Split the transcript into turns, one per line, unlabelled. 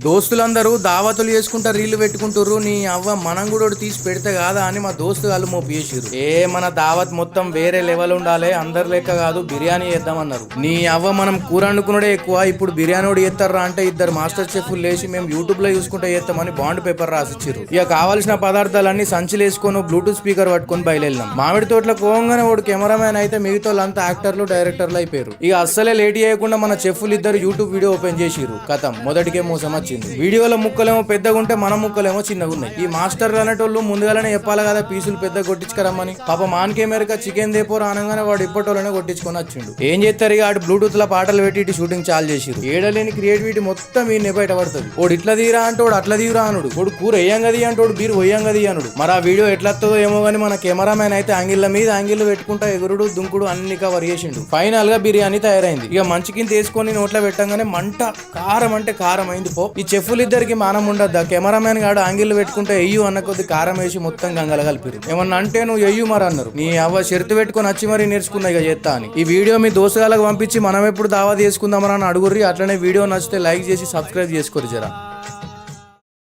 దోస్తులందరూ దావతులు చేసుకుంటా రీళ్లు పెట్టుకుంటారు. నీ అవ్వ మనం కూడా ఒకటి తీసి పెడితే కాదా అని మా దోస్తు వాళ్ళు మోపిసిరు. మన దావత్ మొత్తం వేరే లెవెల్ ఉండాలి, అందరు లెక్క కాదు, బిర్యానీ చేద్దామన్నారు. నీ అవ్వ మనం కూర వండుకున్నడే ఎక్కువ, ఇప్పుడు బిర్యానీ కూడా చేస్తారా అంటే ఇద్దరు మాస్టర్ చెఫ్లు లేచి మేము యూట్యూబ్ లో చూసుకుంటే చేస్తామని బాండ్ పేపర్ రాసిచ్చారు. ఇక కావాల్సిన పదార్థాలన్నీ సంచులు వేసుకొని బ్లూటూత్ స్పీకర్ పట్టుకొని బయలుదేరినాం. మామిడి తోటలో పోగానే వాడు కెమెరామ్యాన్ అయితే మిగతా వాళ్ళంతా యాక్టర్లు డైరెక్టర్లు అయిపోయారు. ఇక అస్సలే లేట్ చేయకుండా మన చెఫ్లు ఇద్దరు యూట్యూబ్ వీడియో ఓపెన్ చేసిరు. కథం మొదటికే మోసం. వీడియోలో ముక్కలేమో పెద్దగా ఉంటే మన ముక్కలేమో చిన్నగా ఉన్నాయి. ఈ మాస్టర్లు అనేటోళ్ళు ముందుగానే చెప్పాలి కదా పీసులు పెద్ద కొట్టించుకరమ్మని. పాప మాన్కే మేరక చికెన్ దేపోరా అనగానే వాడు ఇప్పటోళ్ళనే కొట్టించుకొని వచ్చిండు. ఏం చేస్తారు ఇక ఆడు బ్లూటూత్ లో పాటలు పెట్టి షూటింగ్ చాలు చేసిరు. ఏడలేని క్రియేటివిటీ మొత్తం ఈ బయట పడుతుంది. ఓడు ఇట్లా తీరా అంటోడు అట్లా తీరా అనుడు, ఓడు కూర వేయంగది అంటోడు బీరు వేయంగది అనుడు. మరి ఆ వీడియో ఎట్లతో ఏమో గానీ మన కెమెరామెన్ అయితే యాంగిల్ మీద యాంగిల్ పెట్టుకుంటా ఎగురుడు దుంకుడు అన్ని కవర్ చేసిండు. ఫైనల్ గా బిర్యానీ తయారైంది. ఇక మంచికింత వేసుకొని నోట్లో పెట్టంగానే మంట కారం అంటే కారం అయింది. పో ఈ చెఫ్లు ఇద్దరికి మానం ఉండద్దా? కెమెరామెన్ గాడు ఆంగిల్ పెట్టుకుంటే ఎయ్యు అన్న కొద్ది కారం వేసి మొత్తం గంగల కలిపిరు. ఏమన్నా అంటే నువ్వు ఎయ్యు మరి అన్నారు. నీ అవ్వ షరతు పెట్టుకొని వచ్చి మరీ నేర్చుకున్నా ఇక చేస్తా అని. ఈ వీడియో మీ దోస్తుగాలకు పంపించి మనం ఎప్పుడు దావా చేసుకుందామని అడుగుర్రి. అట్లనే వీడియో నచ్చితే లైక్ చేసి సబ్స్క్రైబ్ చేసుకోరు జరా.